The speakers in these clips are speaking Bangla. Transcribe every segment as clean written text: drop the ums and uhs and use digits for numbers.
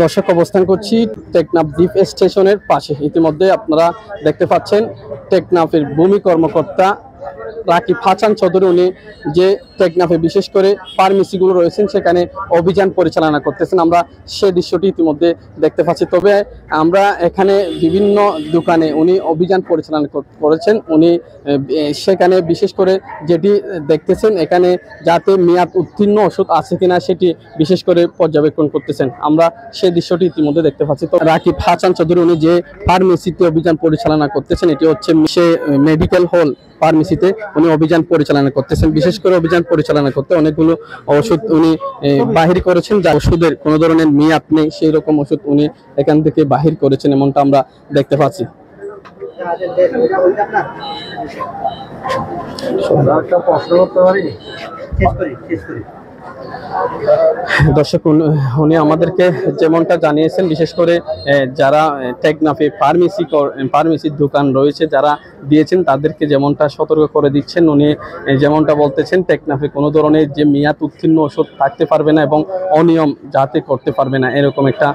দর্শক, অবস্থান করছি টেকনাফ দ্বীপ স্টেশনের পাশে। ইতিমধ্যে আপনারা দেখতে পাচ্ছেন টেকনাফের ভূমি কর্মকর্তা রাকিব হাসান চৌধুরী, উনি যে টেকনাফে বিশেষ করে ফার্মেসিগুলো রয়েছেন সেখানে অভিযান পরিচালনা করতেছেন। আমরা সে দৃশ্যটি ইতিমধ্যে দেখতে পাচ্ছি। তবে আমরা এখানে বিভিন্ন দোকানে উনি অভিযান পরিচালনা করেছেন। উনি সেখানে বিশেষ করে যেটি দেখতেছেন, এখানে যাতে মেয়াদ উত্তীর্ণ ওষুধ আছে কিনা সেটি বিশেষ করে পর্যবেক্ষণ করতেছেন। আমরা সেই দৃশ্যটি ইতিমধ্যে দেখতে পাচ্ছি। তো রাকিব হাসান চৌধুরী উনি যে ফার্মেসিতে অভিযান পরিচালনা করতেছেন, এটি হচ্ছে সে মেডিকেল হল ফার্মেসিতে উনি অভিযান পরিচালনা করতেছেন। বিশেষ করে অভিযান পরিচালনা করতে অনেকগুলো ওষুধ উনি বাহির করেছেন, যা ওষুধের কোনো ধরনের মেয়াদ নেই সেই রকম ওষুধ উনি এখান থেকে বাহির করেছেন, এমনটা আমরা দেখতে পাচ্ছি। দর্শক, উনি আমাদেরকে যেমনটা জানিয়েছেন, বিশেষ করে যারা টেকনাফে ফার্মেসির দোকান রয়েছে যারা দিয়েছেন তাদেরকে যেমনটা সতর্ক করে দিচ্ছেন। উনি যেমনটা বলতেছেন, টেকনাফে কোনো ধরনের যে মেয়াদ উত্তীর্ণ ওষুধ থাকতে পারবে না এবং অনিয়ম যাতে করতে পারবে না, এরকম একটা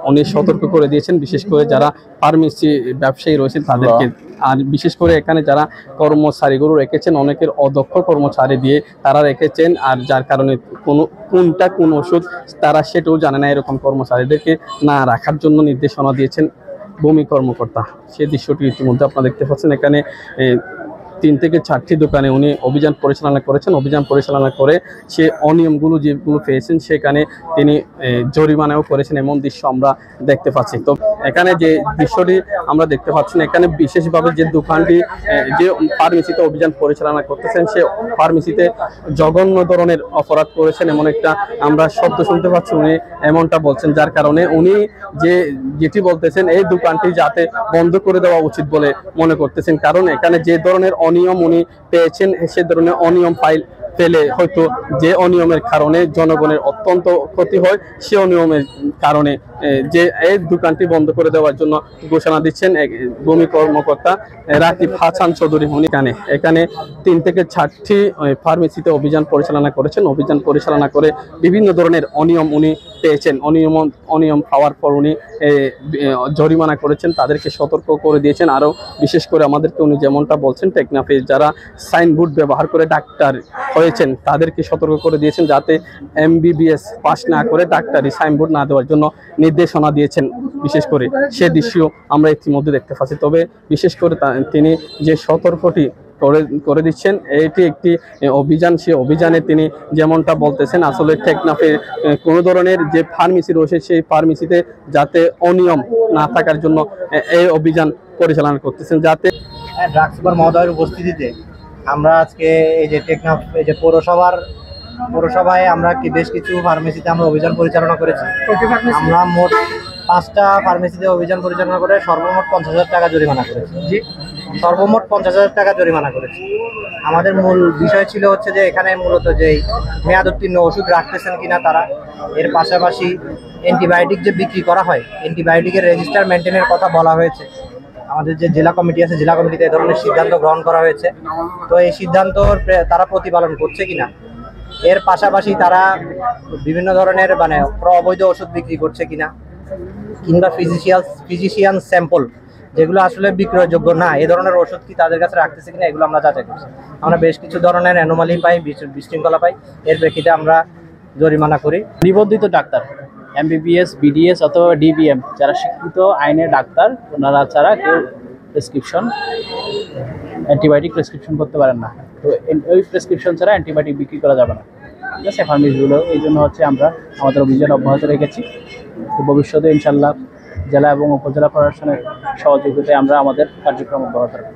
উনি সতর্ক করে দিয়েছেন, বিশেষ করে যারা ফার্মেসি ব্যবসায়ী রয়েছেন তাদেরকে। আর বিশেষ করে এখানে যারা কর্মচারীগুলো রেখেছেন, অনেকের অদক্ষ কর্মচারী দিয়ে তারা রেখেছেন, আর যার কারণে কোন ওষুধ তারা সেটাও জানে না, এরকম কর্মচারীদেরকে না রাখার জন্য নির্দেশনা দিয়েছেন ভূমি কর্মকর্তা। সেই দৃশ্যটি ইতিমধ্যে আপনারা দেখতে পাচ্ছেন। এখানে 3 থেকে 4টি দোকানে উনি অভিযান পরিচালনা করেছেন। অভিযান পরিচালনা করে সে অনিয়মগুলো যেগুলো পেয়েছেন সেখানে তিনি জরিমানাও করেছেন, এমন দৃশ্য আমরা দেখতে পাচ্ছি। তো এখানে যে দৃশ্যটি আমরা দেখতে পাচ্ছি, এখানে বিশেষভাবে যে দোকানটি যে ফার্মেসিতে অভিযান পরিচালনা করতেছেন, সে ফার্মেসিতে জঘন্য ধরনের অপরাধ করেছেন এমন একটা আমরা শব্দ শুনতে পাচ্ছি। উনি এমনটা বলছেন, যার কারণে উনি যেটি বলতেছেন এই দোকানটি যাতে বন্ধ করে দেওয়া উচিত বলে মনে করতেছেন। কারণ এখানে যে ধরনের অনিয়ম উনি পেয়েছেন, সে ধরনের অনিয়ম পেলে হয়তো যে অনিয়মের কারণে জনগণের অত্যন্ত ক্ষতি হয়, সে অনিয়মের কারণে যে এই দোকানটি বন্ধ করে দেওয়ার জন্য ঘোষণা দিচ্ছেন ভূমি কর্মকর্তা রাকিব হাসান চৌধুরী। উনি এখানে 3 থেকে 4টি ফার্মেসিতে অভিযান পরিচালনা করেছেন। অভিযান পরিচালনা করে বিভিন্ন ধরনের অনিয়ম উনি পেয়েছেন। অনিয়ম পাওয়ার পর উনি জরিমানা করেছেন, তাদেরকে সতর্ক করে দিয়েছেন। আরও বিশেষ করে আমাদেরকে উনি যেমনটা বলছেন, টেকনাফে যারা সাইনবোর্ড ব্যবহার করে ডাক্তার হয়েছেন তাদেরকে সতর্ক করে দিয়েছেন যাতে MBBS পাস না করে ডাক্তারি সাইনবোর্ড না দেওয়ার জন্য নির্দেশনা দিয়েছেন। বিশেষ করে সে দৃশ্য আমরা ইতিমধ্যে দেখতে পাচ্ছি। তবে বিশেষ করে তিনি যে সতর্কটি করে দিচ্ছেন, এটি একটি অভিযান। সে অভিযানে তিনি যেমনটা বলতেছেন, আসলে টেকনাফে কোনো ধরনের যে ফার্মেসি রয়েছে সেই ফার্মেসিতে যাতে অনিয়ম না থাকার জন্য এই অভিযান পরিচালনা করতেছেন। যাতে ড্রাগ সুপার মহোদয়ের উপস্থিতিতে আমরা আজকে এই যে টেকনাফ এই যে পৌরসভায় আমরা বেশ কিছু ফার্মেসিতে আমরা অভিযান পরিচালনা করেছি। আমরা মোট 5টা ফার্মেসিতে অভিযান পরিচালনা করে সর্বমোট 50,000 টাকা জরিমানা করেছি। সর্বমোট 50,000 টাকা জরিমানা করেছি। আমাদের মূল বিষয় ছিল হচ্ছে যে এখানে মূলত যেই মেয়াদ উত্তীর্ণ ওষুধ রাখতেছেন কিনা তারা, এর পাশাপাশি অ্যান্টিবায়োটিক যে বিক্রি করা হয়, অ্যান্টিবায়োটিকের রেজিস্টার মেনটেনের কথা বলা হয়েছে। আমাদের যে জেলা কমিটি আছে, জেলা কমিটিতে এই ধরনের সিদ্ধান্ত গ্রহণ করা হয়েছে। তো এই সিদ্ধান্ত তারা প্রতিপালন করছে কিনা, এর পাশাপাশি তারা বিভিন্ন ধরনের অবৈধ ওষুধ বিক্রি করছে কিনা, কিংবা ফিজিশিয়ান স্যাম্পল যেগুলো আসলে বিক্রয়যোগ্য না, এই ধরনের ওষুধ কি তাদের কাছে রাখতেছে কিনা, এগুলো আমরা যাচাই করছি। আমরা বেশ কিছু ধরনের অ্যানোমালি পাই, বিশৃঙ্খলা পাই, এর প্রেক্ষিতে আমরা জরিমানা করি। নিবন্ধিত ডাক্তার MBBS, BDS অথবা DBM যারা শিক্ষিত আইনের ডাক্তার, ওনারা ছাড়া কেউ অ্যান্টিবায়োটিক প্রেসক্রিপশন করতে পারেন না। তো ওই প্রেসক্রিপশন ছাড়া অ্যান্টিবায়োটিক বিক্রি করা যাবে না, ঠিক আছে, ফার্মেসিগুলো। এই জন্য আমরা আমাদের অভিযান অব্যাহত রেখেছি। তো ভবিষ্যতে ইনশাল্লাহ জেলা এবং উপজেলা প্রশাসনের সহযোগিতায় আমরা আমাদের কার্যক্রম অব্যাহত রাখব।